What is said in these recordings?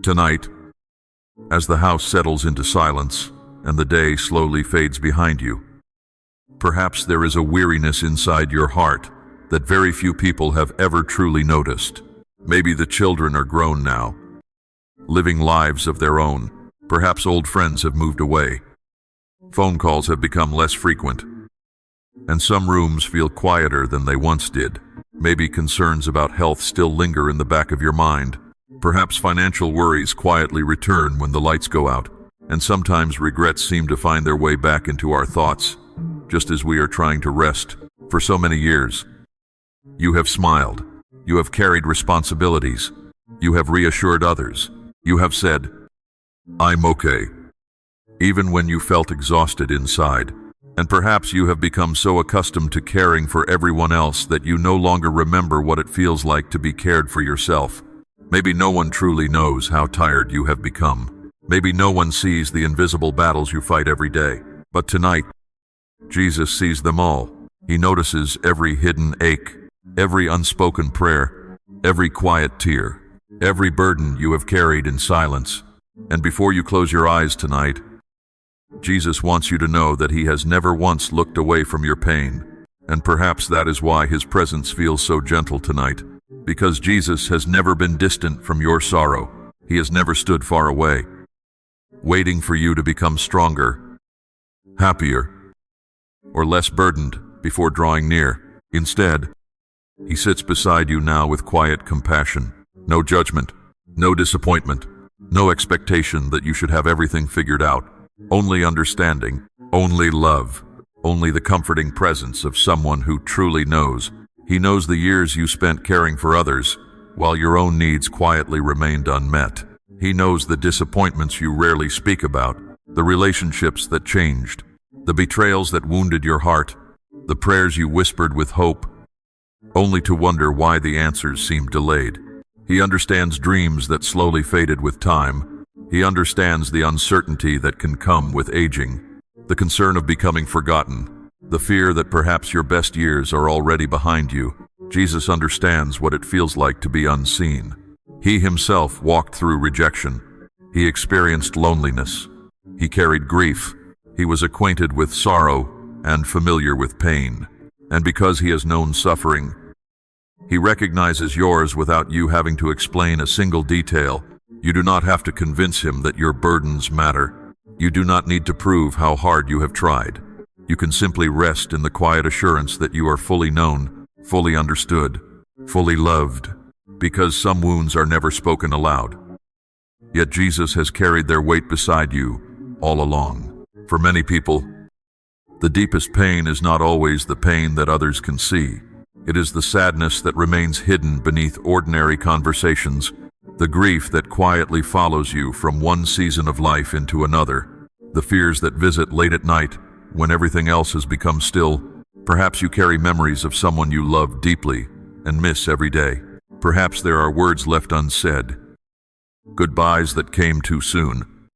Tonight, as the house settles into silence and the day slowly fades behind you, perhaps there is a weariness inside your heart that very few people have ever truly noticed. Maybe the children are grown now, living lives of their own. Perhaps old friends have moved away. Phone calls have become less frequent, and some rooms feel quieter than they once did. Maybe concerns about health still linger in the back of your mind. Perhaps financial worries quietly return when the lights go out, and sometimes regrets seem to find their way back into our thoughts, just as we are trying to rest. For so many years, you have smiled. You have carried responsibilities. You have reassured others. You have said, "I'm okay," even when you felt exhausted inside. And perhaps you have become so accustomed to caring for everyone else that you no longer remember what it feels like to be cared for yourself. Maybe no one truly knows how tired you have become. Maybe no one sees the invisible battles you fight every day. But tonight, Jesus sees them all. He notices every hidden ache, every unspoken prayer, every quiet tear, every burden you have carried in silence. And before you close your eyes tonight, Jesus wants you to know that He has never once looked away from your pain. And perhaps that is why His presence feels so gentle tonight. Because Jesus has never been distant from your sorrow. He has never stood far away, waiting for you to become stronger, happier, or less burdened before drawing near. Instead, He sits beside you now with quiet compassion. No judgment, no disappointment, no expectation that you should have everything figured out. Only understanding, only love, only the comforting presence of someone who truly knows. He knows the years you spent caring for others, while your own needs quietly remained unmet. He knows the disappointments you rarely speak about, the relationships that changed, the betrayals that wounded your heart, the prayers you whispered with hope, only to wonder why the answers seemed delayed. He understands dreams that slowly faded with time. He understands the uncertainty that can come with aging, the concern of becoming forgotten, the fear that perhaps your best years are already behind you. Jesus understands what it feels like to be unseen. He Himself walked through rejection. He experienced loneliness. He carried grief. He was acquainted with sorrow and familiar with pain. And because He has known suffering, He recognizes yours without you having to explain a single detail. You do not have to convince Him that your burdens matter. You do not need to prove how hard you have tried. You can simply rest in the quiet assurance that you are fully known, fully understood, fully loved, because some wounds are never spoken aloud. Yet Jesus has carried their weight beside you all along. For many people, the deepest pain is not always the pain that others can see. It is the sadness that remains hidden beneath ordinary conversations, the grief that quietly follows you from one season of life into another, the fears that visit late at night when everything else has become still. Perhaps you carry memories of someone you love deeply and miss every day. Perhaps there are words left unsaid, goodbyes that came too soon,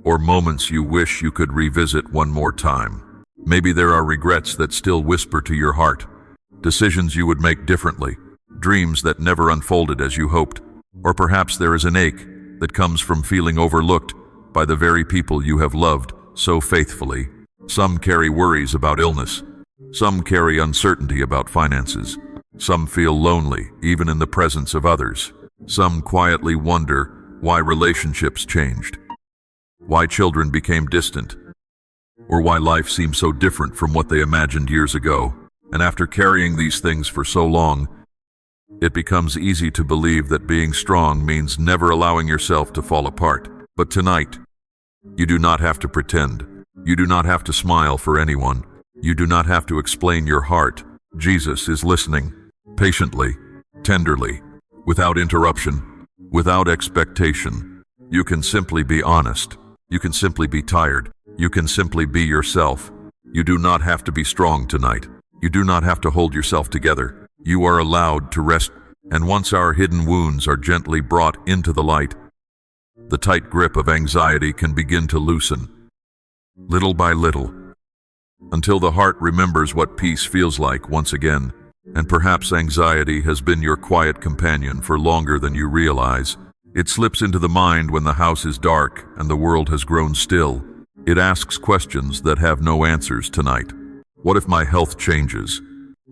or moments you wish you could revisit one more time. Maybe there are regrets that still whisper to your heart, decisions you would make differently, dreams that never unfolded as you hoped. Or perhaps there is an ache that comes from feeling overlooked by the very people you have loved so faithfully. Some carry worries about illness. Some carry uncertainty about finances. Some feel lonely, even in the presence of others. Some quietly wonder why relationships changed, why children became distant, or why life seemed so different from what they imagined years ago. And after carrying these things for so long, it becomes easy to believe that being strong means never allowing yourself to fall apart. But tonight, you do not have to pretend. You do not have to smile for anyone. You do not have to explain your heart. Jesus is listening, patiently, tenderly, without interruption, without expectation. You can simply be honest. You can simply be tired. You can simply be yourself. You do not have to be strong tonight. You do not have to hold yourself together. You are allowed to rest, and once our hidden wounds are gently brought into the light, the tight grip of anxiety can begin to loosen, little by little, until the heart remembers what peace feels like once again. And perhaps anxiety has been your quiet companion for longer than you realize. It slips into the mind when the house is dark and the world has grown still. It asks questions that have no answers tonight. What if my health changes?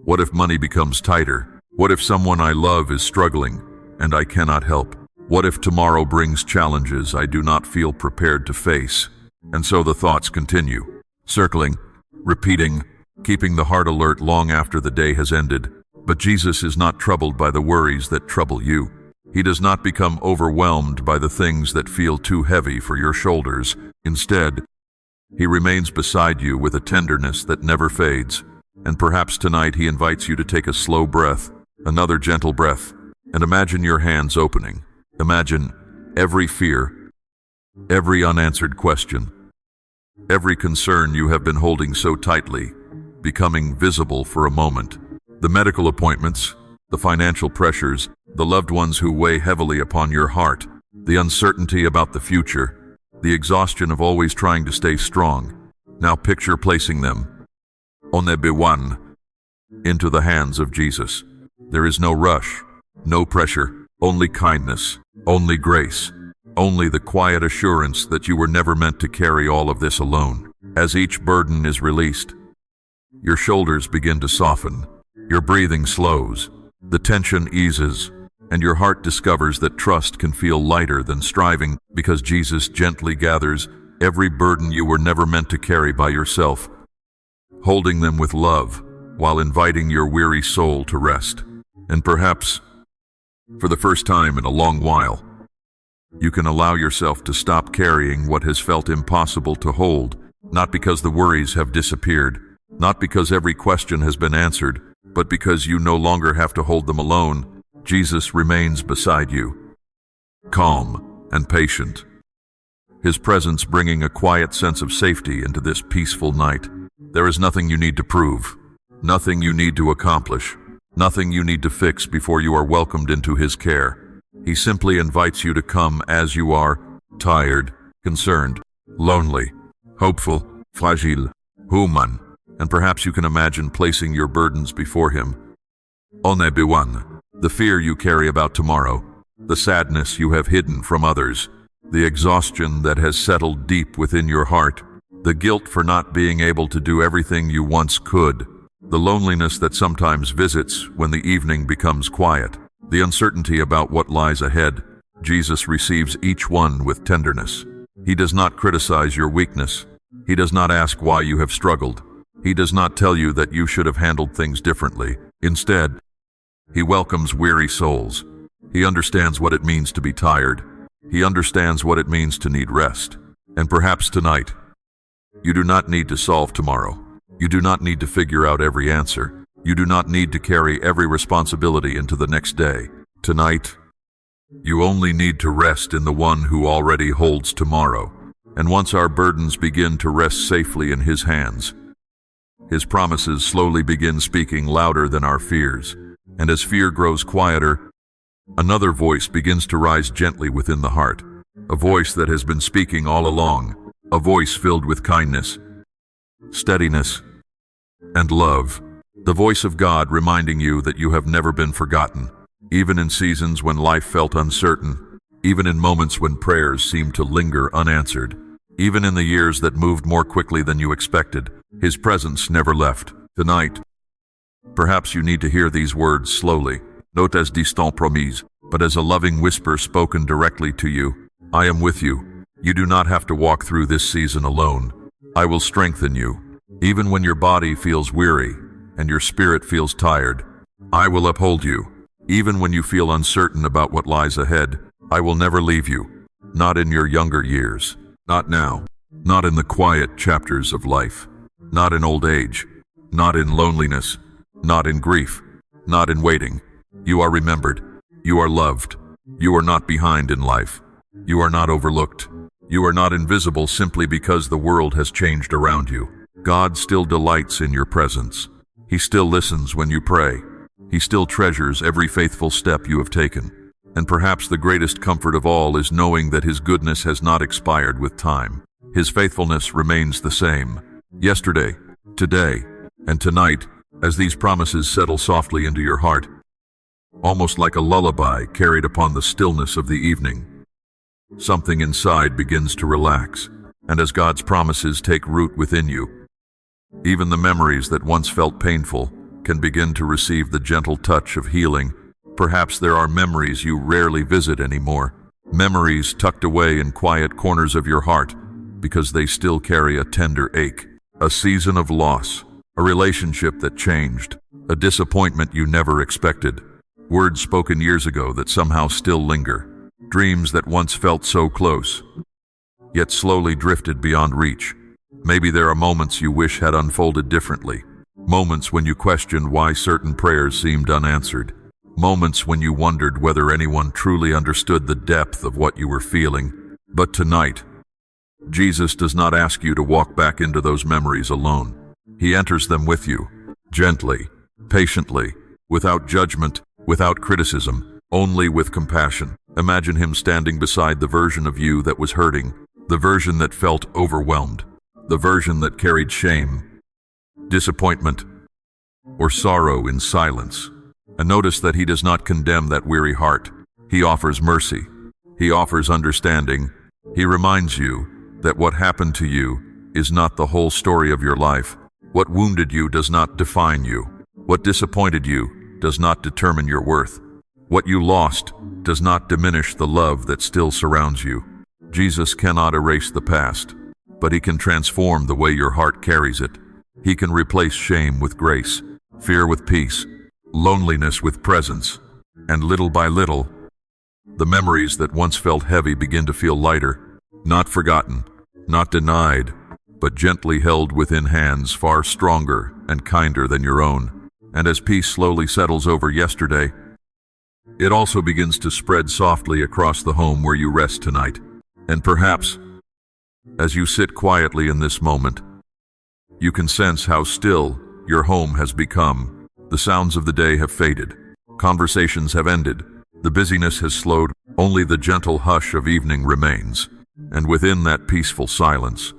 What if money becomes tighter? What if someone I love is struggling and I cannot help? What if tomorrow brings challenges I do not feel prepared to face? And so the thoughts continue, circling, repeating, keeping the heart alert long after the day has ended. But Jesus is not troubled by the worries that trouble you. He does not become overwhelmed by the things that feel too heavy for your shoulders. Instead, he remains beside you with a tenderness that never fades. And perhaps tonight he invites you to take a slow breath, another gentle breath, and imagine your hands opening. Imagine every fear, every unanswered question, every concern you have been holding so tightly, becoming visible for a moment. The medical appointments, the financial pressures, the loved ones who weigh heavily upon your heart, the uncertainty about the future, the exhaustion of always trying to stay strong. Now picture placing them, one, into the hands of Jesus. There is no rush, no pressure, only kindness, only grace, only the quiet assurance that you were never meant to carry all of this alone. As each burden is released, your shoulders begin to soften, your breathing slows, the tension eases, and your heart discovers that trust can feel lighter than striving because Jesus gently gathers every burden you were never meant to carry by yourself, holding them with love while inviting your weary soul to rest. And perhaps, for the first time in a long while, you can allow yourself to stop carrying what has felt impossible to hold, not because the worries have disappeared, not because every question has been answered, but because you no longer have to hold them alone. Jesus remains beside you, calm and patient, his presence bringing a quiet sense of safety into this peaceful night. There is nothing you need to prove, nothing you need to accomplish, nothing you need to fix before you are welcomed into his care. He simply invites you to come as you are, tired, concerned, lonely, hopeful, fragile, human, and perhaps you can imagine placing your burdens before him. The fear you carry about tomorrow, the sadness you have hidden from others, the exhaustion that has settled deep within your heart, the guilt for not being able to do everything you once could, the loneliness that sometimes visits when the evening becomes quiet, the uncertainty about what lies ahead. Jesus receives each one with tenderness. He does not criticize your weakness. He does not ask why you have struggled. He does not tell you that you should have handled things differently. Instead, he welcomes weary souls. He understands what it means to be tired. He understands what it means to need rest. And perhaps tonight, you do not need to solve tomorrow. You do not need to figure out every answer. You do not need to carry every responsibility into the next day. Tonight, you only need to rest in the one who already holds tomorrow. And once our burdens begin to rest safely in his hands, his promises slowly begin speaking louder than our fears. And as fear grows quieter, another voice begins to rise gently within the heart. A voice that has been speaking all along. A voice filled with kindness, steadiness, and love. The voice of God reminding you that you have never been forgotten, even in seasons when life felt uncertain, even in moments when prayers seemed to linger unanswered, even in the years that moved more quickly than you expected. His presence never left. Tonight, perhaps you need to hear these words slowly, not as distant promise, but as a loving whisper spoken directly to you. I am with you. You do not have to walk through this season alone. I will strengthen you. Even when your body feels weary and your spirit feels tired, I will uphold you. Even when you feel uncertain about what lies ahead, I will never leave you. Not in your younger years. Not now. Not in the quiet chapters of life. Not in old age. Not in loneliness. Not in grief. Not in waiting. You are remembered. You are loved. You are not behind in life. You are not overlooked. You are not invisible simply because the world has changed around you. God still delights in your presence. He still listens when you pray. He still treasures every faithful step you have taken. And perhaps the greatest comfort of all is knowing that his goodness has not expired with time. His faithfulness remains the same. Yesterday, today, and tonight, as these promises settle softly into your heart, almost like a lullaby carried upon the stillness of the evening, something inside begins to relax, and as God's promises take root within you, even the memories that once felt painful can begin to receive the gentle touch of healing. Perhaps there are memories you rarely visit anymore, memories tucked away in quiet corners of your heart because they still carry a tender ache, a season of loss, a relationship that changed, a disappointment you never expected, words spoken years ago that somehow still linger, dreams that once felt so close, yet slowly drifted beyond reach. Maybe there are moments you wish had unfolded differently, moments when you questioned why certain prayers seemed unanswered, moments when you wondered whether anyone truly understood the depth of what you were feeling. But tonight, Jesus does not ask you to walk back into those memories alone. He enters them with you, gently, patiently, without judgment, without criticism, only with compassion. Imagine him standing beside the version of you that was hurting, the version that felt overwhelmed, the version that carried shame, disappointment, or sorrow in silence. And notice that he does not condemn that weary heart. He offers mercy. He offers understanding. He reminds you that what happened to you is not the whole story of your life. What wounded you does not define you. What disappointed you does not determine your worth. What you lost does not diminish the love that still surrounds you. Jesus cannot erase the past, but he can transform the way your heart carries it. He can replace shame with grace, fear with peace, loneliness with presence, and little by little, the memories that once felt heavy begin to feel lighter, not forgotten, not denied, but gently held within hands far stronger and kinder than your own. And as peace slowly settles over yesterday, it also begins to spread softly across the home where you rest tonight. And perhaps, as you sit quietly in this moment, you can sense how still your home has become. The sounds of the day have faded. Conversations have ended. The busyness has slowed. Only the gentle hush of evening remains. And within that peaceful silence,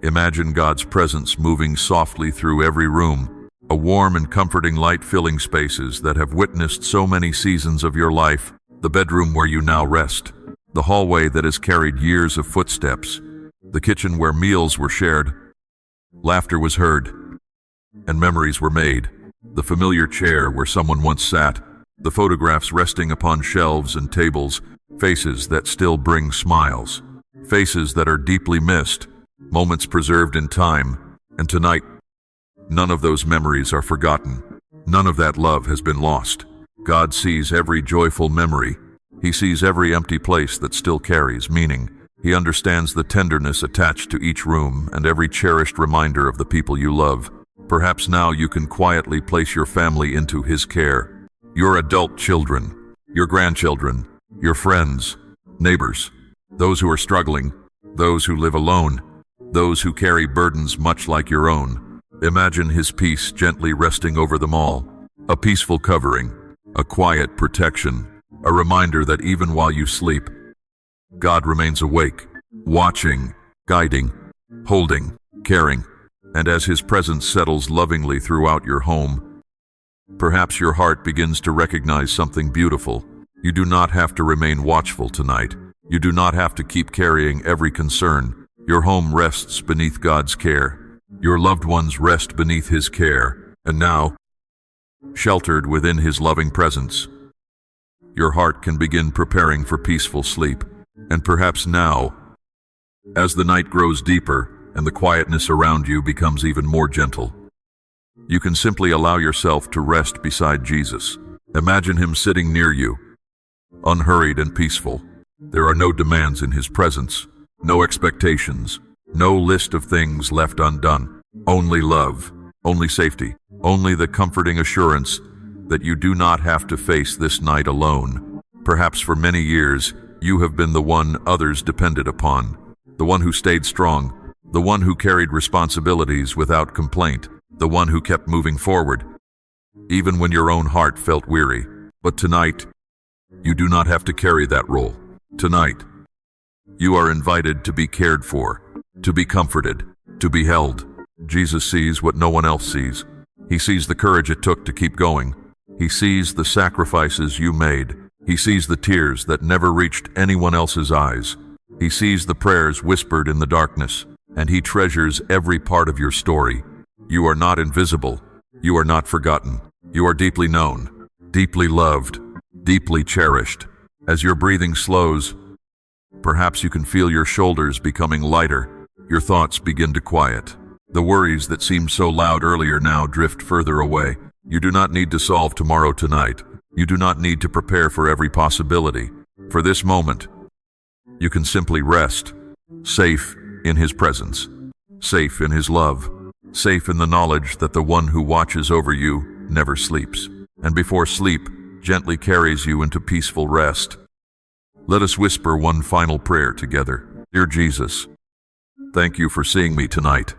imagine God's presence moving softly through every room, a warm and comforting light filling spaces that have witnessed so many seasons of your life, the bedroom where you now rest, the hallway that has carried years of footsteps, the kitchen where meals were shared, laughter was heard, and memories were made. The familiar chair where someone once sat, the photographs resting upon shelves and tables, faces that still bring smiles, faces that are deeply missed, moments preserved in time. And tonight, none of those memories are forgotten. None of that love has been lost. God sees every joyful memory. He sees every empty place that still carries meaning. He understands the tenderness attached to each room and every cherished reminder of the people you love. Perhaps now you can quietly place your family into his care. Your adult children, your grandchildren, your friends, neighbors, those who are struggling, those who live alone, those who carry burdens much like your own. Imagine his peace gently resting over them all, a peaceful covering, a quiet protection, a reminder that even while you sleep, God remains awake, watching, guiding, holding, caring. And as his presence settles lovingly throughout your home, perhaps your heart begins to recognize something beautiful. You do not have to remain watchful tonight. You do not have to keep carrying every concern. Your home rests beneath God's care. Your loved ones rest beneath his care. And now, sheltered within his loving presence, your heart can begin preparing for peaceful sleep. And perhaps now, as the night grows deeper, and the quietness around you becomes even more gentle, you can simply allow yourself to rest beside Jesus. Imagine him sitting near you, unhurried and peaceful. There are no demands in his presence, no expectations, no list of things left undone. Only love, only safety, only the comforting assurance that you do not have to face this night alone. Perhaps for many years, you have been the one others depended upon, the one who stayed strong, the one who carried responsibilities without complaint, the one who kept moving forward, even when your own heart felt weary. But tonight, you do not have to carry that role. Tonight, you are invited to be cared for, to be comforted, to be held. Jesus sees what no one else sees. He sees the courage it took to keep going. He sees the sacrifices you made, He sees the tears that never reached anyone else's eyes. He sees the prayers whispered in the darkness, and He treasures every part of your story. You are not invisible. You are not forgotten. You are deeply known, deeply loved, deeply cherished. As your breathing slows, perhaps you can feel your shoulders becoming lighter. Your thoughts begin to quiet. The worries that seemed so loud earlier now drift further away. You do not need to solve tomorrow tonight. You do not need to prepare for every possibility. For this moment, you can simply rest, safe in His presence, safe in His love, safe in the knowledge that the one who watches over you never sleeps, and before sleep, gently carries you into peaceful rest. Let us whisper one final prayer together. Dear Jesus, thank you for seeing me tonight.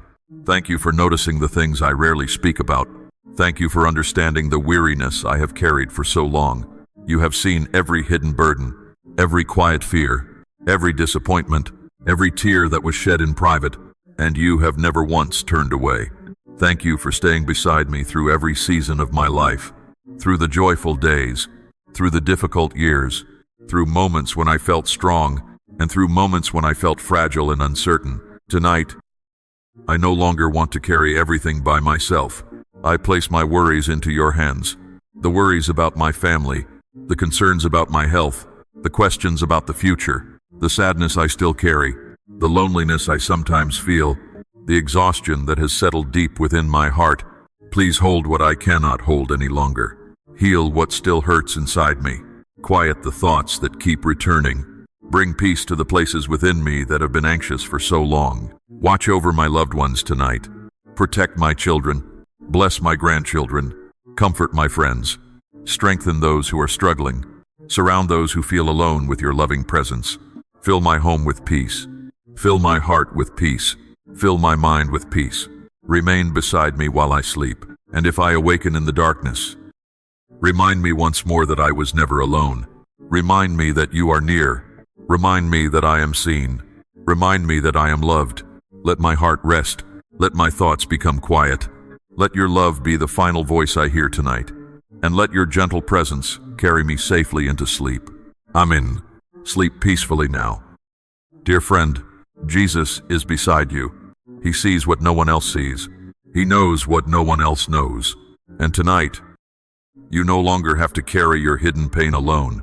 Thank you for noticing the things I rarely speak about. Thank you for understanding the weariness I have carried for so long. You have seen every hidden burden, every quiet fear, every disappointment, every tear that was shed in private, and you have never once turned away. Thank you for staying beside me through every season of my life, through the joyful days, through the difficult years, through moments when I felt strong, and through moments when I felt fragile and uncertain. Tonight, I no longer want to carry everything by myself. I place my worries into your hands. The worries about my family, the concerns about my health, the questions about the future, the sadness I still carry, the loneliness I sometimes feel, the exhaustion that has settled deep within my heart. Please hold what I cannot hold any longer. Heal what still hurts inside me. Quiet the thoughts that keep returning. Bring peace to the places within me that have been anxious for so long. Watch over my loved ones tonight. Protect my children. Bless my grandchildren. Comfort my friends. Strengthen those who are struggling. Surround those who feel alone with your loving presence. Fill my home with peace. Fill my heart with peace. Fill my mind with peace. Remain beside me while I sleep. And if I awaken in the darkness, remind me once more that I was never alone. Remind me that you are near. Remind me that I am seen. Remind me that I am loved. Let my heart rest. Let my thoughts become quiet. Let your love be the final voice I hear tonight. And let your gentle presence carry me safely into sleep. Amen. Sleep peacefully now. Dear friend, Jesus is beside you. He sees what no one else sees. He knows what no one else knows. And tonight, you no longer have to carry your hidden pain alone.